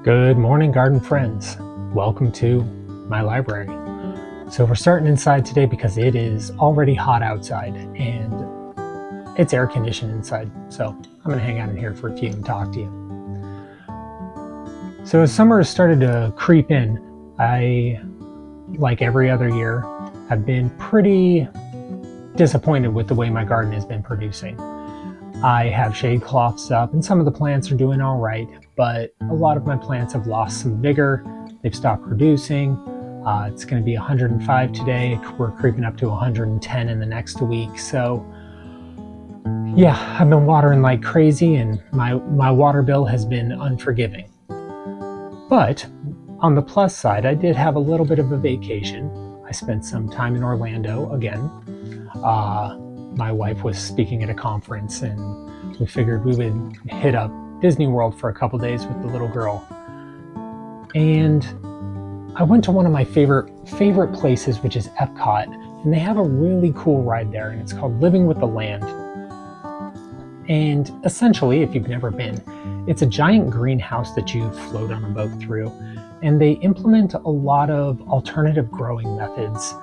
Good morning, garden friends. Welcome to my library. So we're starting inside today because it is already hot outside and it's air conditioned inside. So I'm going to hang out in here for a few and talk to you. So as summer has started to creep in, I, like every other year, have been pretty disappointed with the way my garden has been producing. I have shade cloths up and some of the plants are doing all right, but a lot of my plants have lost some vigor. They've stopped producing. It's going to be 105 today. We're creeping up to 110 in the next week. So yeah, I've been watering like crazy and my water bill has been unforgiving. But on the plus side, I did have a little bit of a vacation. I spent some time in Orlando again. My wife was speaking at a conference and we figured we would hit up Disney World for a couple days with the little girl. And I went to one of my favorite places, which is Epcot, and they have a really cool ride there and it's called Living with the Land. And essentially, if you've never been, it's a giant greenhouse that you float on a boat through, and they implement a lot of alternative growing methods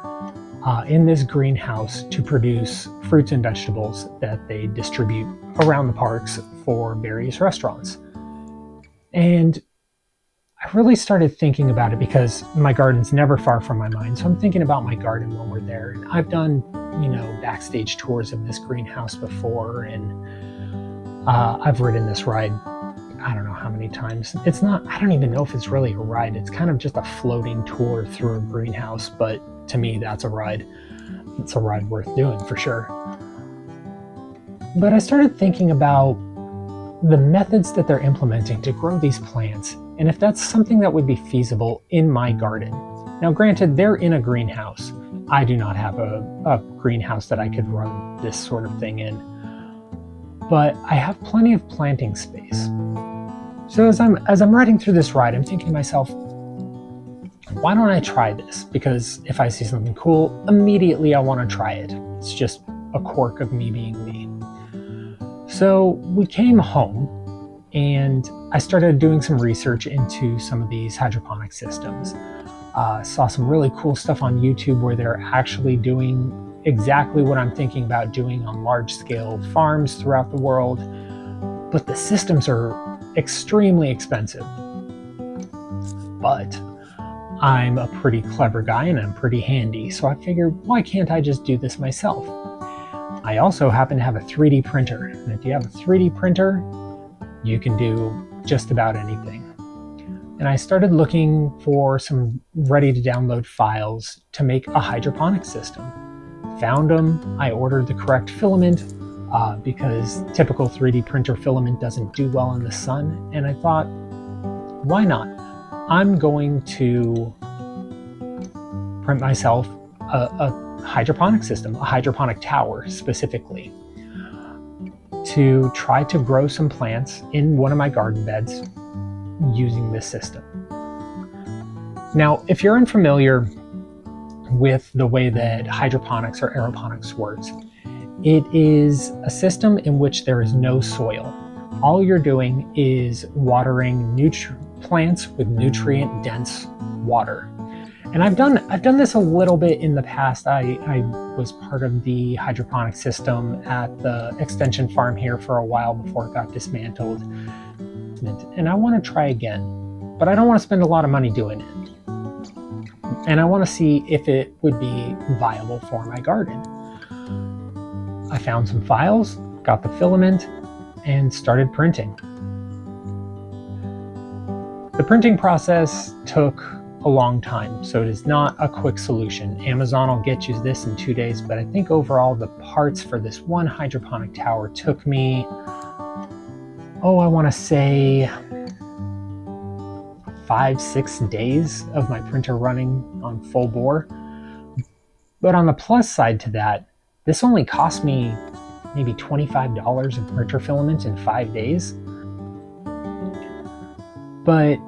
in this greenhouse to produce fruits and vegetables that they distribute around the parks for various restaurants. And I really started thinking about it because my garden's never far from my mind. So I'm thinking about my garden when we're there. And I've done, backstage tours of this greenhouse before, and I've ridden this ride I don't know how many times. I don't even know if it's really a ride. It's kind of just a floating tour through a greenhouse, but to me, that's a ride. It's a ride worth doing for sure. But I started thinking about the methods that they're implementing to grow these plants, and if that's something that would be feasible in my garden. Now, granted, they're in a greenhouse. I do not have a greenhouse that I could run this sort of thing in, but I have plenty of planting space. So as I'm riding through this ride, I'm thinking to myself, why don't I try this? Because if I see something cool, immediately I want to try it. It's just a quirk of me being me. So we came home and I started doing some research into some of these hydroponic systems. Saw some really cool stuff on YouTube where they're actually doing exactly what I'm thinking about doing on large-scale farms throughout the world, but the systems are extremely expensive. But I'm a pretty clever guy and I'm pretty handy, so I figured, why can't I just do this myself? I also happen to have a 3D printer, and if you have a 3D printer, you can do just about anything. And I started looking for some ready-to-download files to make a hydroponic system. Found them, I ordered the correct filament, because typical 3D printer filament doesn't do well in the sun, and I thought, why not? I'm going to print myself a hydroponic system, a hydroponic tower specifically, to try to grow some plants in one of my garden beds using this system. Now, if you're unfamiliar with the way that hydroponics or aeroponics works, it is a system in which there is no soil. All you're doing is watering plants with nutrient-dense water. And I've done this a little bit in the past. I was part of the hydroponic system at the extension farm here for a while before it got dismantled. And I want to try again, but I don't want to spend a lot of money doing it. And I want to see if it would be viable for my garden. I found some files, got the filament, and started printing. The printing process took a long time, so it is not a quick solution. Amazon will get you this in 2 days, but I think overall the parts for this one hydroponic tower took me, I want to say 5-6 days of my printer running on full bore. But on the plus side to that, this only cost me maybe $25 of printer filament in 5 days. But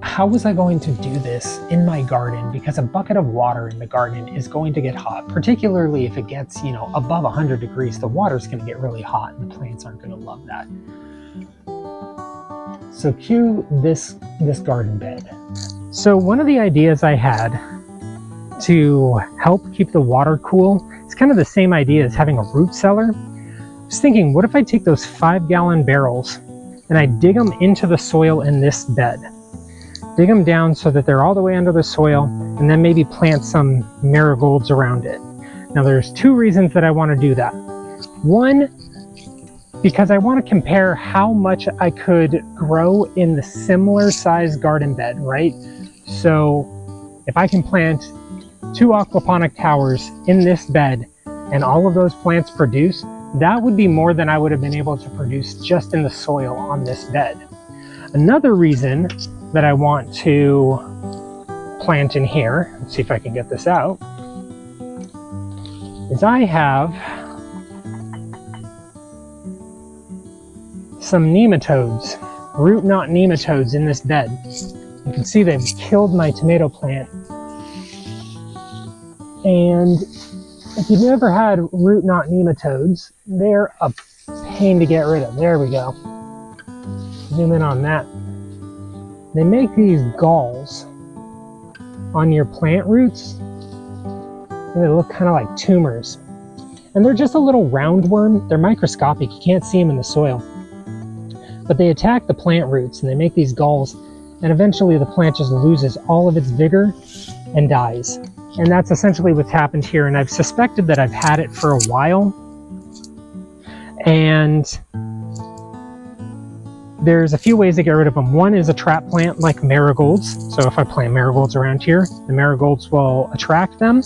how was I going to do this in my garden? Because a bucket of water in the garden is going to get hot, particularly if it gets, above 100 degrees, the water's going to get really hot and the plants aren't going to love that. So cue this garden bed. So one of the ideas I had to help keep the water cool, it's kind of the same idea as having a root cellar. I was thinking, what if I take those 5-gallon barrels and I dig them into the soil in this bed? Dig them down so that they're all the way under the soil, and then maybe plant some marigolds around it. Now there's 2 reasons that I want to do that. One, because I want to compare how much I could grow in the similar size garden bed, right? So if I can plant 2 aquaponic towers in this bed and all of those plants produce, that would be more than I would have been able to produce just in the soil on this bed. Another reason that I want to plant in here, let's see if I can get this out, is I have some nematodes, root knot nematodes in this bed. You can see they've killed my tomato plant. And if you've never had root knot nematodes, they're a pain to get rid of. There we go. Zoom in on that. They make these galls on your plant roots, and they look kind of like tumors. And they're just a little roundworm. They're microscopic. You can't see them in the soil. But they attack the plant roots, and they make these galls, and eventually the plant just loses all of its vigor and dies. And that's essentially what's happened here, and I've suspected that I've had it for a while. And there's a few ways to get rid of them. One is a trap plant like marigolds. So if I plant marigolds around here, the marigolds will attract them.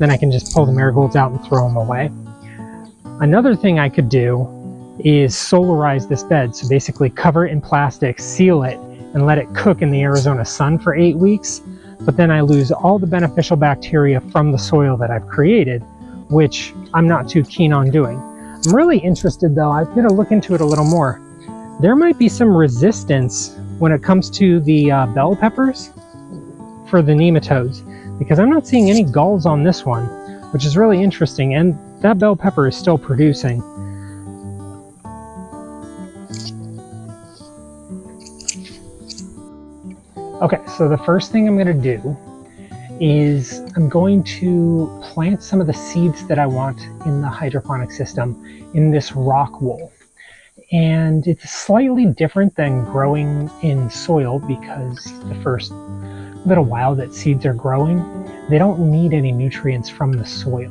Then I can just pull the marigolds out and throw them away. Another thing I could do is solarize this bed. So basically cover it in plastic, seal it, and let it cook in the Arizona sun for 8 weeks. But then I lose all the beneficial bacteria from the soil that I've created, which I'm not too keen on doing. I'm really interested though, I'm gonna look into it a little more. There might be some resistance when it comes to the bell peppers for the nematodes, because I'm not seeing any galls on this one, which is really interesting, and that bell pepper is still producing. Okay, so the first thing I'm going to do is I'm going to plant some of the seeds that I want in the hydroponic system in this rock wool. And it's slightly different than growing in soil, because the first little while that seeds are growing, they don't need any nutrients from the soil.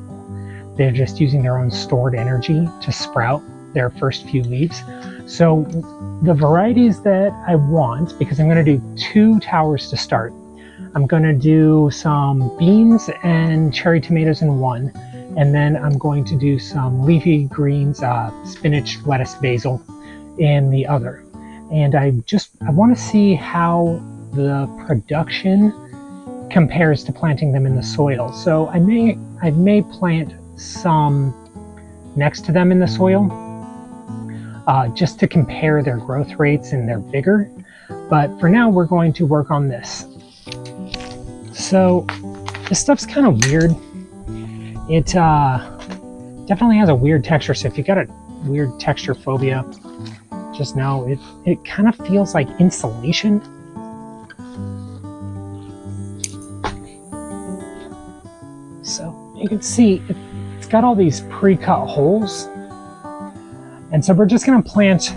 They're just using their own stored energy to sprout their first few leaves. So the varieties that I want, because I'm going to do 2 towers to start, I'm going to do some beans and cherry tomatoes in one, and then I'm going to do some leafy greens, spinach, lettuce, basil in the other. And I want to see how the production compares to planting them in the soil. So I may plant some next to them in the soil, just to compare their growth rates and their vigor. But for now, we're going to work on this. So this stuff's kind of weird. It definitely has a weird texture. So if you've got a weird texture phobia, just know it kind of feels like insulation. So you can see it's got all these pre-cut holes. And so we're just going to plant,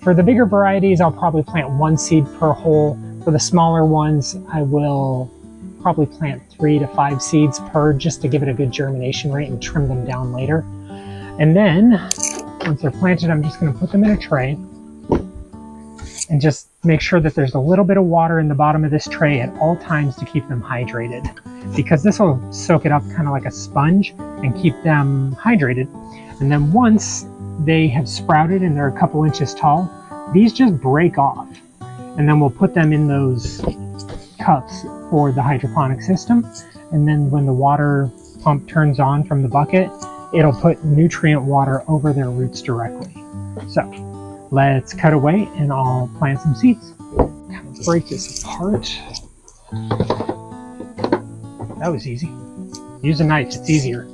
for the bigger varieties, I'll probably plant 1 seed per hole. For the smaller ones, I will probably plant 3 to 5 seeds per, just to give it a good germination rate and trim them down later. And then, once they're planted, I'm just going to put them in a tray and just make sure that there's a little bit of water in the bottom of this tray at all times to keep them hydrated, because this will soak it up kind of like a sponge and keep them hydrated. And then once they have sprouted and they're a couple inches tall, these just break off. And then we'll put them in those cups for the hydroponic system. And then when the water pump turns on from the bucket, it'll put nutrient water over their roots directly. So let's cut away and I'll plant some seeds. Kind of break this apart. That was easy. Use a knife, it's easier.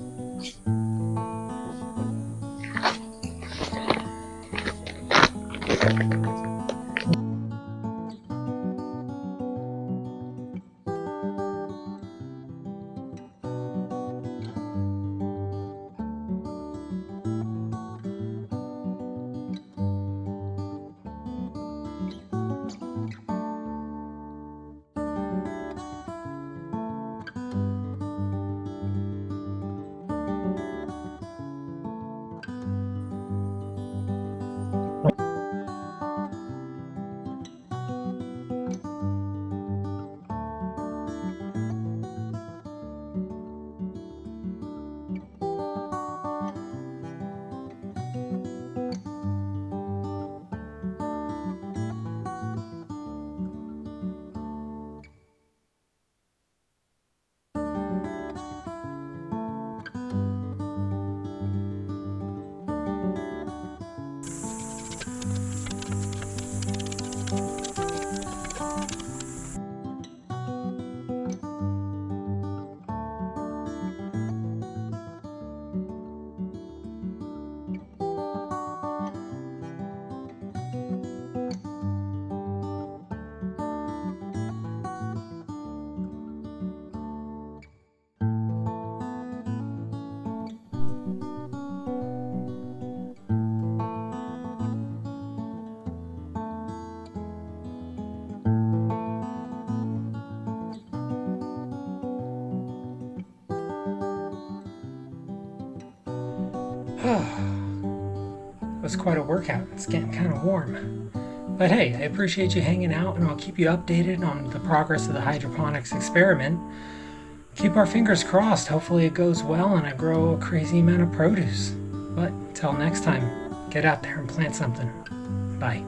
was quite a workout. It's getting kind of warm. But hey, I appreciate you hanging out, and I'll keep you updated on the progress of the hydroponics experiment. Keep our fingers crossed. Hopefully it goes well and I grow a crazy amount of produce. But until next time, get out there and plant something. Bye.